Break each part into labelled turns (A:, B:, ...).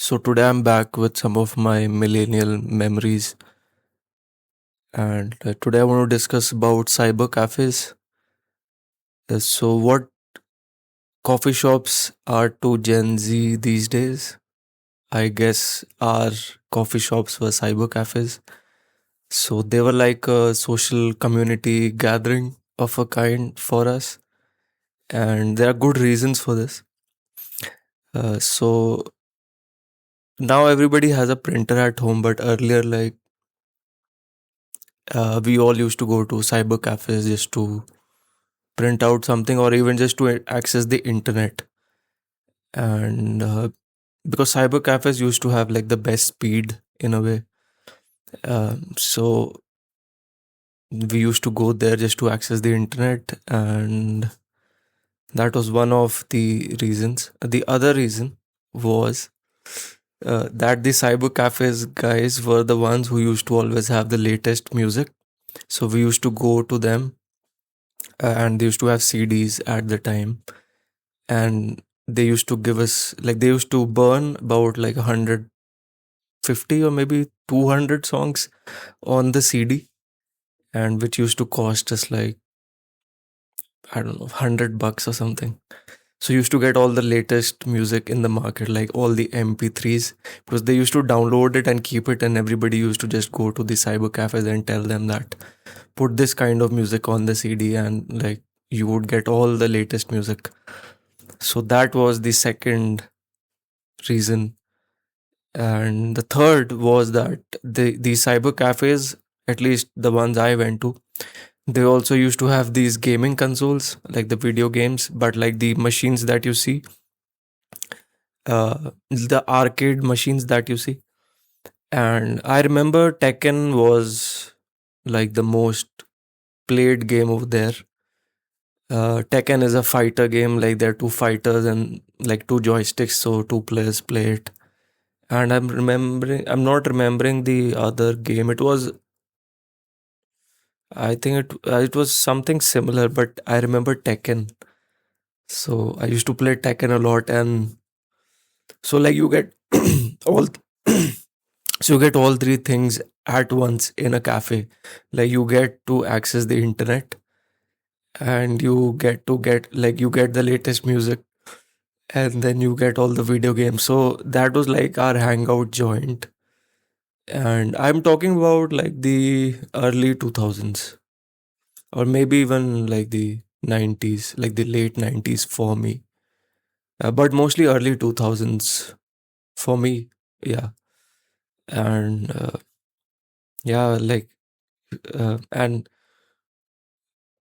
A: So today I'm back with some of my millennial memories, and today I want to discuss about cyber cafes. So what coffee shops are to Gen Z these days? I guess our coffee shops were cyber cafes. So they were like a social community gathering of a kind for us, and there are good reasons for this. So now everybody has a printer at home, but earlier, we all used to go to cyber cafes just to print out something or even just to access the internet. And because cyber cafes used to have like the best speed in a way. So we used to go there just to access the internet, and that was one of the reasons. The other reason was that the cyber cafes guys were the ones who used to always have the latest music. So we used to go to them, and they used to have CDs at the time, and they used to give us like they used to burn about like 150 or maybe 200 songs on the CD, and which used to cost us like, I don't know, $100 or something. So you used to get all the latest music in the market, like all the MP3s, because they used to download it and keep it, and everybody used to just go to the cyber cafes and tell them that put this kind of music on the CD, and like you would get all the latest music. So that was the second reason. And the third was that the cyber cafes, at least the ones I went to, they also used to have these gaming consoles, like the video games, but like the machines that you see, the arcade machines that you see. And I remember Tekken was like the most played game over there. Tekken is a fighter game, like there are two fighters and like two joysticks, so two players play it. And I'm not remembering the other game. I think it was something similar, but I remember Tekken. So I used to play Tekken a lot, and so like you get all so you get all three things at once in a cafe. Like you get to access the internet, and you get the latest music, and then you get all the video games. So that was like our hangout joint. And I'm talking about like the early 2000s, or maybe even like the 90s, like the late 90s for me. But mostly early 2000s for me. Yeah. And yeah, and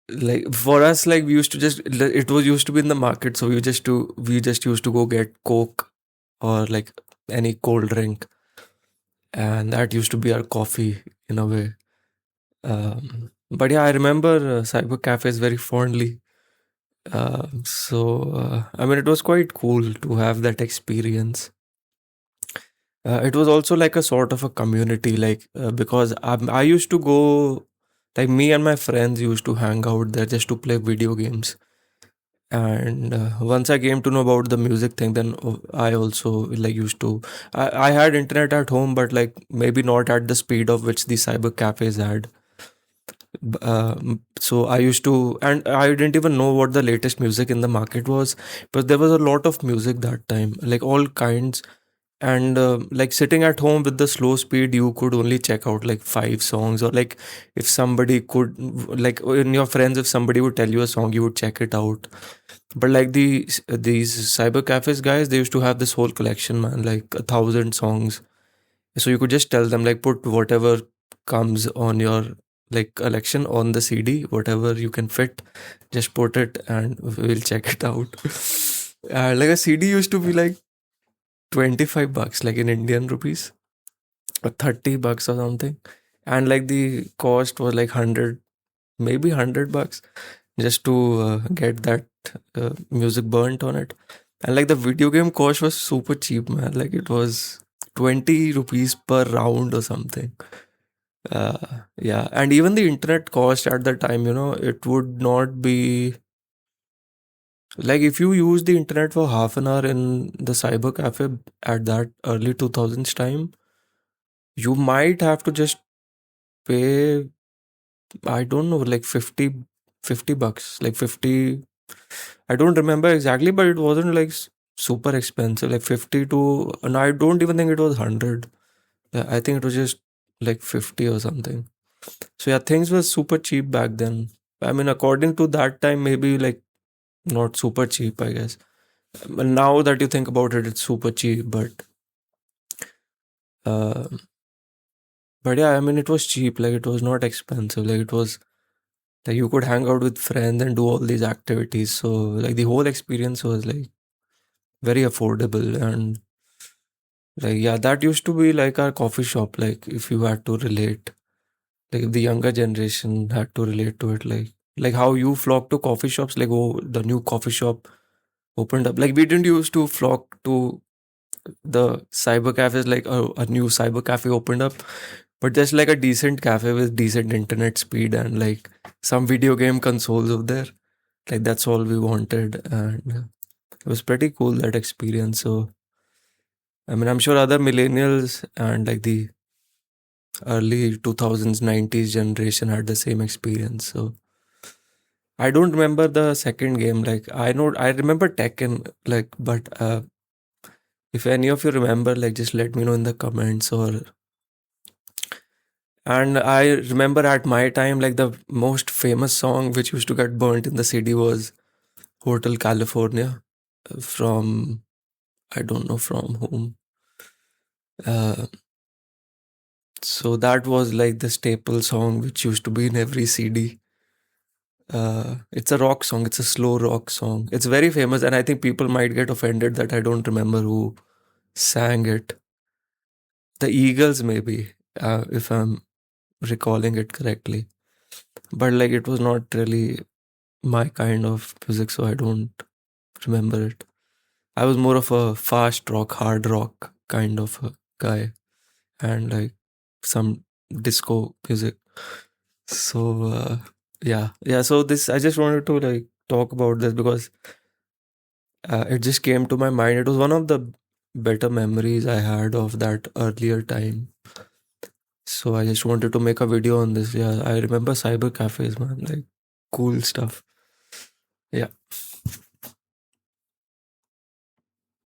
A: like for us, like we used to just, it was used to be in the market. So we just used to go get Coke or like any cold drink. And that used to be our coffee in a way. But yeah, I remember cyber cafes very fondly. I mean, it was quite cool to have that experience. It was also like a sort of a community, because I used to go, like me and my friends used to hang out there just to play video games. And once I came to know about the music thing, then I also like used to. I had internet at home, but like maybe not at the speed of which the cyber cafes had. So I used to, and I didn't even know what the latest music in the market was, but there was a lot of music that time, like all kinds. And like sitting at home with the slow speed, you could only check out like five songs, or like if somebody could, like in your friends, if somebody would tell you a song, you would check it out. But like these cyber cafes guys, they used to have this whole collection, man, like 1,000 songs. So you could just tell them like put whatever comes on your like collection on the CD, whatever you can fit, just put it and we'll check it out. Like a CD used to be like $25, like in Indian rupees, or $30 or something. And like the cost was like 100, maybe $100 just to get that music burnt on it. And like the video game cost was super cheap, man. Like it was 20 rupees per round or something. Yeah. And even the internet cost at the time, it would not be Like if you use the internet for half an hour in the cyber cafe at that early 2000s time, you might have to just pay, I don't know, like 50 bucks, like 50. I don't remember exactly, but it wasn't like super expensive, like 50 to, and I don't even think it was 100. Yeah, I think it was just like 50 or something. So yeah, things were super cheap back then. I mean, according to that time, maybe like not super cheap, I guess. But now that you think about it, it's super cheap. Uh, but yeah, I mean, it was cheap. Like it was not expensive. Like it was like you could hang out with friends and do all these activities. So like the whole experience was like very affordable. And like yeah, that used to be like our coffee shop. Like if you had to relate, like if the younger generation had to relate to it, like how you flock to coffee shops, like oh, the new coffee shop opened up. Like we didn't used to flock to the cyber cafes, like oh, a new cyber cafe opened up, but just like a decent cafe with decent internet speed and like some video game consoles over there. Like that's all we wanted, and it was pretty cool that experience. So I mean, I'm sure other millennials and like the early 2000s 90s generation had the same experience. So I don't remember the second game. Like I remember Tekken. Like, but if any of you remember, like just let me know in the comments. Or and I remember at my time, like the most famous song which used to get burnt in the city was Hotel California from, I don't know from whom. Uh, so that was like the staple song which used to be in every CD. It's a rock song. It's a slow rock song. It's very famous, and I think people might get offended that I don't remember who sang it. The Eagles, maybe, if I'm recalling it correctly. But like, it was not really my kind of music, so I don't remember it. I was more of a fast rock, hard rock kind of a guy, and like some disco music. So yeah. So this, I just wanted to like talk about this because it just came to my mind. It was one of the better memories I had of that earlier time. So I just wanted to make a video on this. Yeah, I remember cyber cafes, man. Like cool stuff. Yeah.